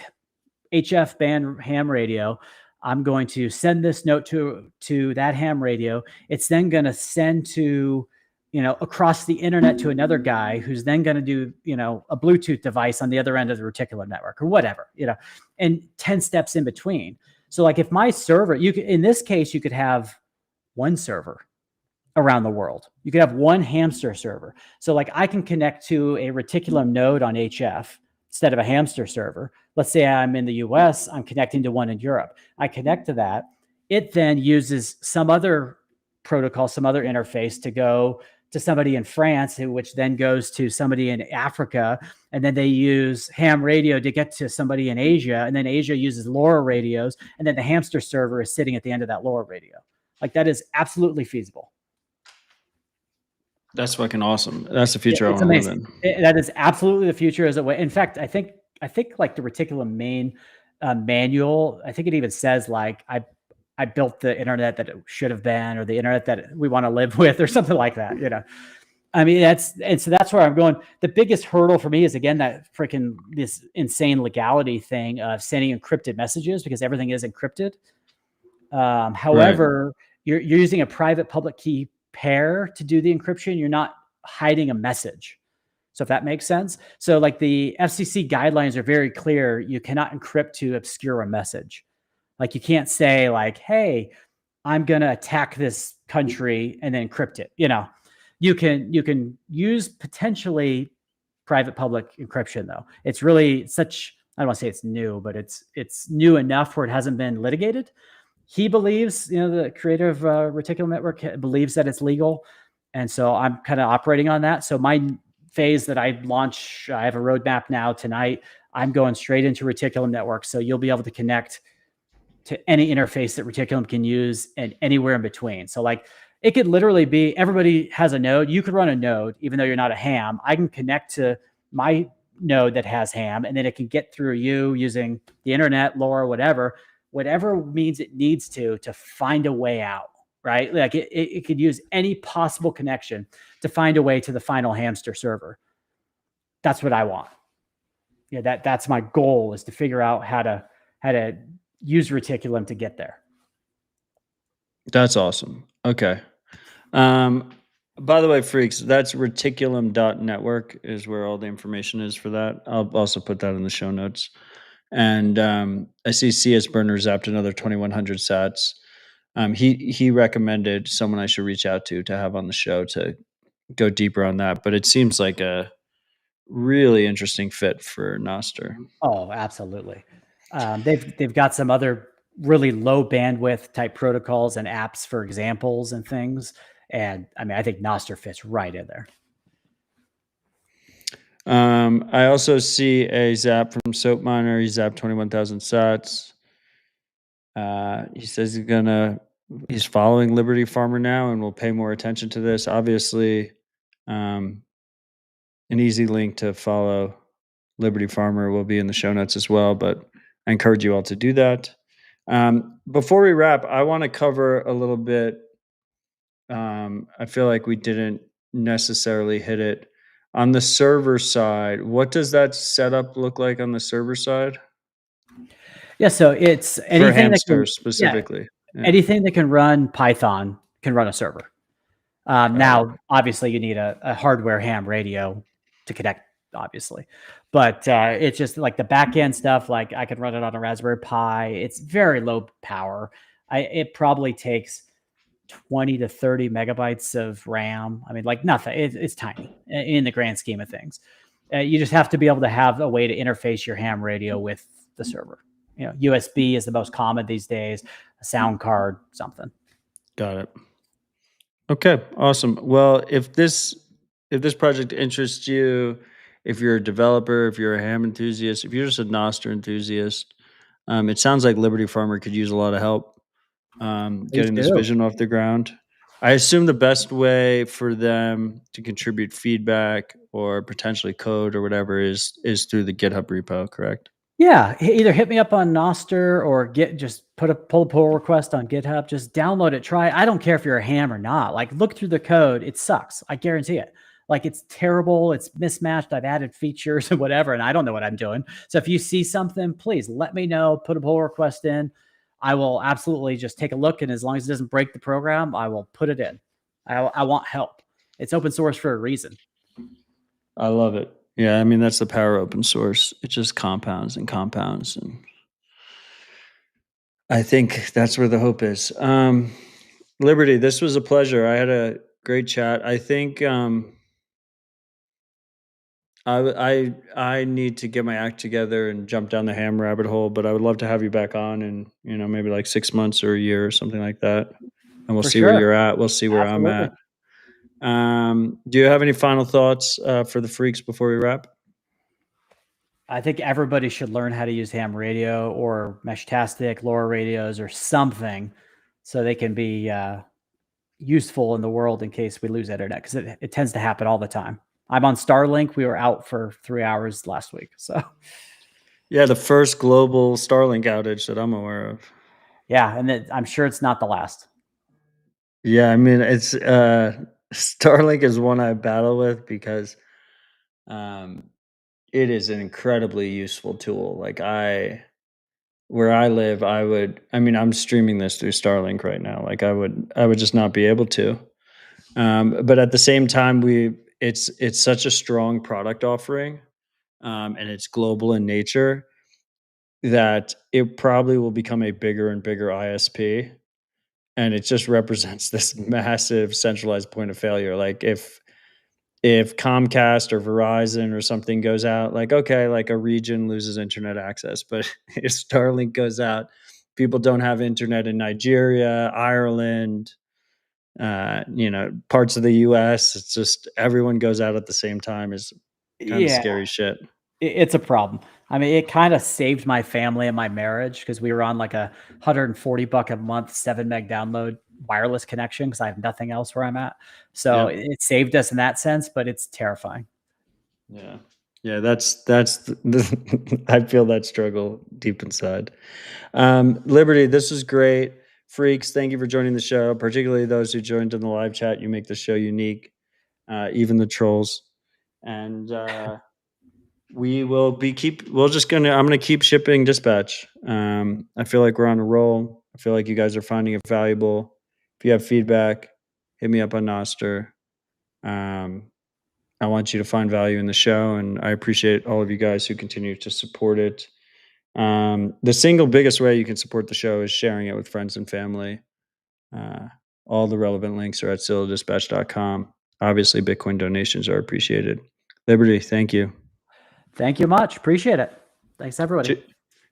HF band ham radio. I'm going to send this note to that ham radio. It's then going to send to, across the internet to another guy who's then going to do, a Bluetooth device on the other end of the Reticulum network or whatever, and 10 steps in between. So like if my server, in this case, you could have one server around the world. You could have one Hamstr server. So like I can connect to a Reticulum node on HF instead of a Hamstr server. Let's say I'm in the US, I'm connecting to one in Europe. I connect to that. It then uses some other protocol, some other interface to go to somebody in France, which then goes to somebody in Africa. And then they use ham radio to get to somebody in Asia. And then Asia uses LoRa radios. And then the Hamstr server is sitting at the end of that LoRa radio. Like that is absolutely feasible. That's fucking awesome. That's the future. It's amazing. That is absolutely the future as a way. In fact, I think like the Reticulum main manual, I think it even says like, I built the internet that it should have been, or the internet that we want to live with, or something like that. I mean, so that's where I'm going. The biggest hurdle for me is, again, that freaking this insane legality thing of sending encrypted messages, because everything is encrypted. However, you're using a private public key pair to do the encryption. You're not hiding a message. So if that makes sense. So like the FCC guidelines are very clear. You cannot encrypt to obscure a message. Like you can't say like, hey, I'm going to attack this country and then encrypt it. You can use potentially private public encryption though. It's really I don't want to say it's new, but it's new enough where it hasn't been litigated. He believes, the creator of Reticulum Network believes that it's legal. And so I'm kind of operating on that. So my phase that I launch, I have a roadmap now tonight. I'm going straight into Reticulum Network. So you'll be able to connect to any interface that Reticulum can use and anywhere in between. So like it could literally be, everybody has a node. You could run a node, even though you're not a ham. I can connect to my node that has ham, and then it can get through you using the internet, LoRa, whatever means it needs to find a way out, right? Like it could use any possible connection to find a way to the final Hamstr server. That's what I want. That's my goal, is to figure out how to use Reticulum to get there. That's awesome. Okay. By the way, freaks, that's reticulum.network is where all the information is for that. I'll also put that in the show notes. And I see CS Burner zapped another 2100 sats. He recommended someone I should reach out to have on the show to go deeper on that. But it seems like a really interesting fit for Nostr. Oh, absolutely. They've got some other really low bandwidth type protocols and apps for examples and things. And I mean, I think Nostr fits right in there. I also see a zap from Soap Miner. He zapped 21,000 sats. He says he's following Liberty Farmer now and will pay more attention to this. Obviously, an easy link to follow Liberty Farmer will be in the show notes as well, but I encourage you all to do that. Before we wrap, I want to cover a little bit. I feel like we didn't necessarily hit it. On the server side, what does that setup look like on the server side? Yeah, so it's anything for Hamstr specifically. Yeah. Anything that can run Python can run a server. Now, obviously, you need a hardware ham radio to connect, obviously. But it's just like the back end stuff. Like I could run it on a Raspberry Pi. It's very low power. It probably takes 20 to 30 megabytes of RAM. I mean, like nothing. It's tiny in the grand scheme of things. You just have to be able to have a way to interface your ham radio with the server. USB is the most common these days. A sound card, something. Got it. Okay, awesome. Well, if this project interests you, if you're a developer, if you're a ham enthusiast, if you're just a Nostr enthusiast, it sounds like Liberty Farmer could use a lot of help getting this vision off the ground. I assume the best way for them to contribute feedback or potentially code or whatever is through the GitHub repo, correct? Yeah, either hit me up on Nostr or just pull a pull request on GitHub. Just download it, try it. I don't care if you're a ham or not. Like, look through the code. It sucks. I guarantee it. Like, it's terrible. It's mismatched. I've added features and whatever, and I don't know what I'm doing. So if you see something, please let me know. Put a pull request in. I will absolutely just take a look, and as long as it doesn't break the program, I will put it in. I want help. It's open source for a reason. I love it. Yeah, I mean, that's the power of open source. It just compounds and compounds. And I think that's where the hope is. Liberty, this was a pleasure. I had a great chat. I think I need to get my act together and jump down the ham rabbit hole, but I would love to have you back on in, maybe like 6 months or a year or something like that. And we'll see where you're at. We'll see where I'm at. Do you have any final thoughts for the freaks before we wrap? I think everybody should learn how to use ham radio or Meshtastic, LoRa radios or something so they can be useful in the world in case we lose internet, because it tends to happen all the time. I'm on Starlink. We were out for 3 hours last week. So yeah, the first global Starlink outage that I'm aware of. Yeah, and I'm sure it's not the last. Yeah, I mean, it's Starlink is one I battle with because it is an incredibly useful tool. Like where I live, I'm streaming this through Starlink right now. Like I would just not be able to. But at the same time, it's such a strong product offering, and it's global in nature that it probably will become a bigger and bigger ISP. And it just represents this massive centralized point of failure. Like if Comcast or Verizon or something goes out, like, okay, like a region loses internet access, but if Starlink goes out, people don't have internet in Nigeria, Ireland, parts of the US. It's just everyone goes out at the same time is kind of scary shit. It's a problem. I mean, it kind of saved my family and my marriage because we were on like a $140 a month, 7 meg download wireless connection because I have nothing else where I'm at. So it saved us in that sense, but it's terrifying. Yeah. Yeah, that's I feel that struggle deep inside. Liberty, this was great. Freaks, thank you for joining the show, particularly those who joined in the live chat. You make the show unique, even the trolls. And I'm gonna keep shipping dispatch. I feel like we're on a roll. I feel like you guys are finding it valuable. If you have feedback, hit me up on Nostr. I want you to find value in the show, and I appreciate all of you guys who continue to support it. The single biggest way you can support the show is sharing it with friends and family. All the relevant links are at citadel-dispatch.com. Obviously, Bitcoin donations are appreciated. Liberty, thank you. Thank you much. Appreciate it. Thanks, everybody.